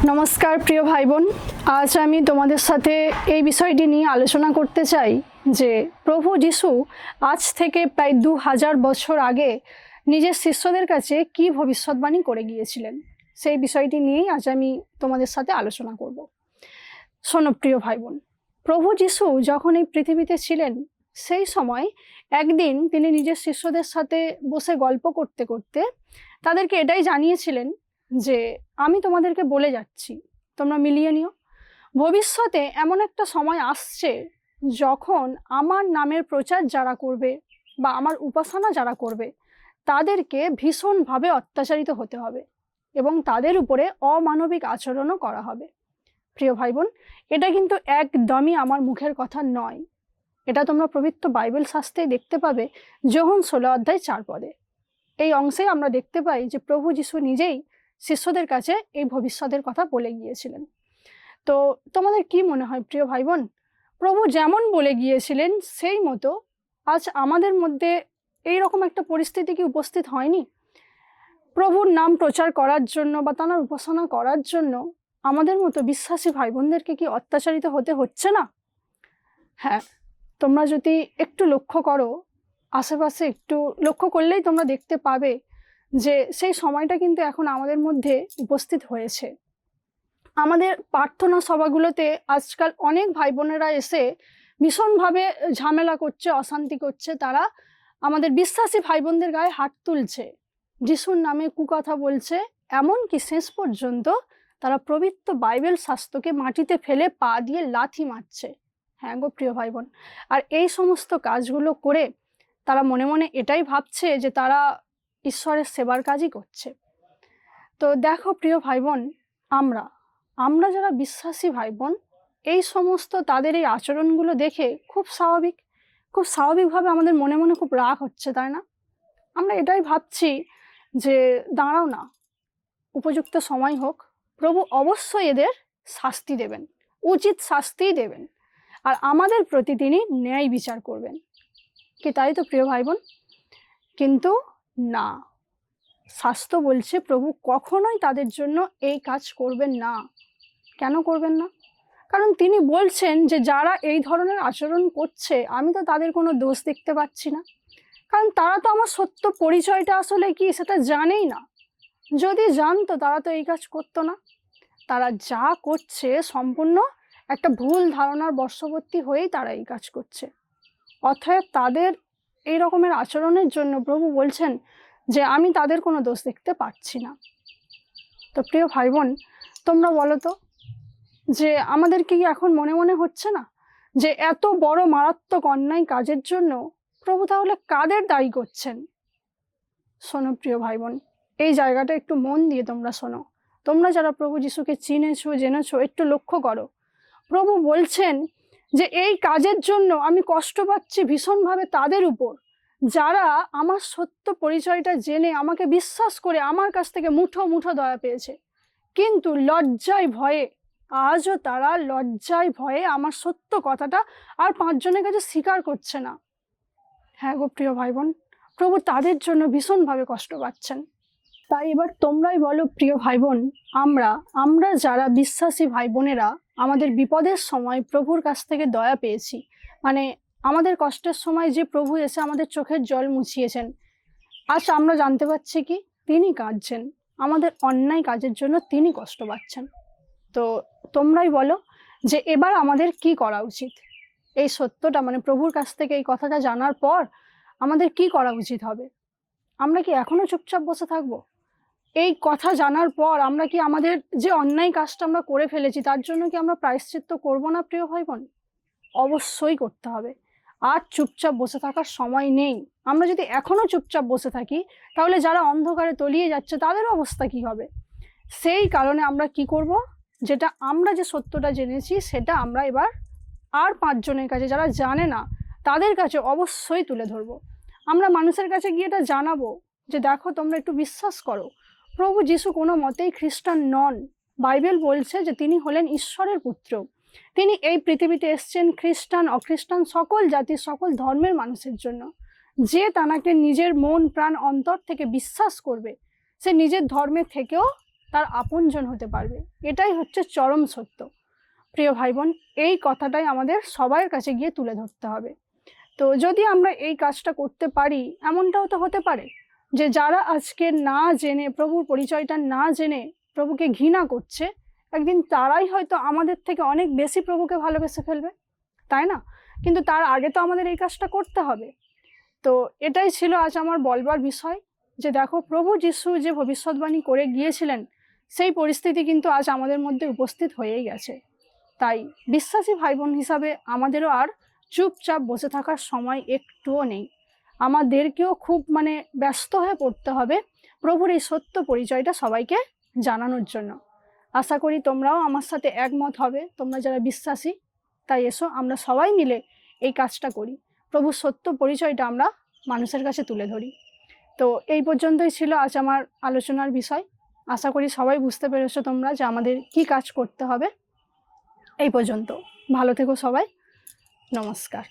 নমস্কার প্রিয় ভাই বোন, আজ আমি তোমাদের সাথে এই বিষয়টি নিয়ে আলোচনা করতে চাই যে প্রভু যিশু আজ থেকে প্রায় 2000 বছর আগে নিজের শিষ্যদের কাছে কি ভবিষ্যৎবাণী করে গিয়েছিলেন। সেই বিষয়টি নিয়েই আজ আমি তোমাদের সাথে আলোচনা করব। শোনো প্রিয় ভাই বোন, প্রভু যিশু যখন এই পৃথিবীতে ছিলেন সেই সময় একদিন তিনি নিজের শিষ্যদের সাথে বসে গল্প করতে করতে তাদেরকে এটাই জানিয়েছিলেন যে আমি তোমাদেরকে বলে যাচ্ছি, তোমরা মিলিয়ে নিও। ভবিষ্যতে এমন একটা সময় আসছে যখন আমার নামের প্রচার যারা করবে বা আমার উপাসনা যারা করবে তাদেরকে ভীষণভাবে অত্যাচারিত হতে হবে এবং তাদের উপরে অমানবিক আচরণও করা হবে। প্রিয় ভাই বোন, এটা কিন্তু একদমই আমার মুখের কথা নয়, এটা তোমরা পবিত্র বাইবেল শাস্ত্রে দেখতে পাবে। যোহন 16:4 এই অংশে আমরা দেখতে পাই যে প্রভু যিশু নিজেই শিষ্যদের কাছে এই ভবিষ্যতের কথা বলে গিয়েছিলেন। তো তোমাদের কি মনে হয় প্রিয় ভাই বোন, প্রভু যেমন বলে গিয়েছিলেন সেই মতো আজ আমাদের মধ্যে এই রকম একটা পরিস্থিতি কি উপস্থিত হয়নি? প্রভুর নাম প্রচার করার জন্য বা তাঁর উপাসনা করার জন্য আমাদের মতো বিশ্বাসী ভাই বোনদেরকে কি অত্যাচারিত হতে হচ্ছে না? হ্যাঁ, তোমরা যদি একটু লক্ষ্য করো, আশেপাশে একটু লক্ষ্য করলেই তোমরা দেখতে পাবে যে সেই সময়টা কিন্তু এখন আমাদের মধ্যে উপস্থিত হয়েছে। আমাদের প্রার্থনা সভাগুলোতে আজকাল অনেক ভাই বোনেরা এসে ভীষণভাবে ঝামেলা করছে, অশান্তি করছে। তারা আমাদের বিশ্বাসী ভাই বোনদের গায়ে হাত তুলছে, যিশুর নামে কুকথা বলছে, এমনকি শেষ পর্যন্ত তারা পবিত্র বাইবেল শাস্ত্রকে মাটিতে ফেলে পা দিয়ে লাথি মারছে। হ্যাঁ গো প্রিয় ভাই বোন, আর এই সমস্ত কাজগুলো করে তারা মনে মনে এটাই ভাবছে যে তারা ঈশ্বরের সেবার কাজই করছে। তো দেখো প্রিয় ভাই বোন, আমরা যারা বিশ্বাসী ভাই বোন, এই সমস্ত তাদের এই আচরণগুলো দেখে খুব স্বাভাবিকভাবে আমাদের মনে মনে খুব রাগ হচ্ছে, তাই না? আমরা এটাই ভাবছি যে দাঁড়াও না, উপযুক্ত সময় হোক, প্রভু অবশ্যই এদের শাস্তি দেবেন, উচিত শাস্তিই দেবেন, আর আমাদের প্রতি তিনি ন্যায় বিচার করবেন। কি তাই তো প্রিয় ভাই বোন? কিন্তু না, শাস্ত্র বলছে প্রভু কখনোই তাদের জন্য এই কাজ করবেন না। কেন করবেন না? কারণ তিনি বলছেন যে যারা এই ধরনের আচরণ করছে আমি তো তাদের কোনো দোষ দেখতে পাচ্ছি না, কারণ তারা তো আমার সত্য পরিচয়টা আসলে কি সেটা জানেই না। যদি জানতো তারা তো এই কাজ করতো না। তারা যা করছে সম্পূর্ণ একটা ভুল ধারণার বশবর্তী হয়েই তারা এই কাজ করছে। অতএব তাদের এই রকমের আচরণের জন্য প্রভু বলছেন যে আমি তাদের কোনো দোষ দেখতে পাচ্ছি না। তো প্রিয় ভাই বোন, তোমরা বলো তো যে আমাদের কি এখন মনে মনে হচ্ছে না যে এত বড় মারাত্মক অন্যায় কাজের জন্য প্রভু তাহলে কাদের দায়ী করছেন? শোনো প্রিয় ভাই বোন, এই জায়গাটা একটু মন দিয়ে তোমরা শোনো। তোমরা যারা প্রভু যিশুকে চিনেছো, জেনেছো, একটু লক্ষ্য করো। প্রভু বলছেন যে এই কাজের জন্য আমি কষ্ট পাচ্ছি ভীষণভাবে তাদের উপর যারা আমার সত্য পরিচয়টা জেনে আমাকে বিশ্বাস করে আমার কাছ থেকে মুঠো মুঠো দয়া পেয়েছে, কিন্তু লজ্জায় ভয়ে আজও তারা লজ্জায় ভয়ে আমার সত্য কথাটা আর 5 জনের কাছে স্বীকার করছে না। হ্যাঁ গো প্রিয় ভাই বোন, প্রভু তাদের জন্য ভীষণভাবে কষ্ট পাচ্ছেন। তাই এবার তোমরাই বলো প্রিয় ভাই বোন, আমরা যারা বিশ্বাসী ভাই বোনেরা আমাদের বিপদের সময় প্রভুর কাছ থেকে দয়া পেয়েছি, মানে আমাদের কষ্টের সময় যে প্রভু এসে আমাদের চোখের জল মুছিয়েছেন, আজ আমরা জানতে পারছি কি তিনি কাঁদছেন, আমাদের অন্যায় কাজের জন্য তিনি কষ্ট পাচ্ছেন। তো তোমরাই বলো যে এবার আমাদের কি করা উচিত? এই সত্যটা মানে প্রভুর কাছ থেকে এই কথাটা জানার পর আমাদের কি করা উচিত হবে? আমরা কি এখনো চুপচাপ বসে থাকবো? এই কথা জানার পর আমরা কি আমাদের যে অন্যায় কাজটা আমরা করে ফেলেছি তার জন্য কি আমরা প্রায়শ্চিত্ত করবো না প্রিয় ভাই বোন? অবশ্যই করতে হবে। আর চুপচাপ বসে থাকার সময় নেই। আমরা যদি এখনো চুপচাপ বসে থাকি তাহলে যারা অন্ধকারে তলিয়ে যাচ্ছে তাদের অবস্থা কি হবে? সেই কারণে আমরা কি করব, যেটা আমরা যে সত্যটা জেনেছি সেটা আমরা এবার আর 5 জনের কাছে যারা জানে না তাদের কাছে অবশ্যই তুলে ধরবো। আমরা মানুষের কাছে গিয়ে এটা জানাবো যে দেখো তোমরা একটু বিশ্বাস করো, প্রভু যিশু কোনো মতেই খ্রিস্টান নন। বাইবেল বলছে যে তিনি হলেন ঈশ্বরের পুত্র। তিনি এই পৃথিবীতে এসেছেন খ্রিস্টান অখ্রিস্টান সকল জাতি সকল ধর্মের মানুষের জন্য। যে তাঁকে নিজের মন প্রাণ অন্তর থেকে বিশ্বাস করবে সে নিজের ধর্মে থেকেও তার আপনজন হতে পারবে। এটাই হচ্ছে চরম সত্য। প্রিয় ভাই বোন, এই কথাটাই আমাদের সবার কাছে গিয়ে তুলে ধরতে হবে। তো যদি আমরা এই কাজটা করতে পারি, এমনটাও তো হতে পারে যে যারা আজকে না জেনে, প্রভুর পরিচয়টা না জেনে প্রভুকে ঘৃণা করছে, একদিন তারাই হয়তো আমাদের থেকে অনেক বেশি প্রভুকে ভালোবেসে ফেলবে, তাই না? কিন্তু তার আগে তো আমাদের এই কাজটা করতে হবে। তো এটাই ছিল আজ আমার বলবার বিষয়, যে দেখো প্রভু যিশু যে ভবিষ্যৎবাণী করে গিয়েছিলেন, সেই পরিস্থিতি কিন্তু আজ আমাদের মধ্যে উপস্থিত হয়েই গেছে। তাই বিশ্বাসী ভাই বোন হিসাবে আমাদেরও আর চুপচাপ বসে থাকার সময় একটুও নেই। আমাদেরকেও খুব ব্যস্ত হয়ে পড়তে হবে প্রভুর এই সত্য পরিচয়টা সবাইকে জানানোর জন্য। আশা করি তোমরাও আমার সাথে একমত হবে, তোমরা যারা বিশ্বাসী। তাই এসো আমরা সবাই মিলে এই কাজটা করি, প্রভুর সত্য পরিচয়টা আমরা মানুষের কাছে তুলে ধরি। তো এই পর্যন্তই ছিল আজ আমার আলোচনার বিষয়। আশা করি সবাই বুঝতে পেরেছো তোমরা যে আমাদের কি কাজ করতে হবে। এই পর্যন্ত, ভালো থেকো সবাই, নমস্কার।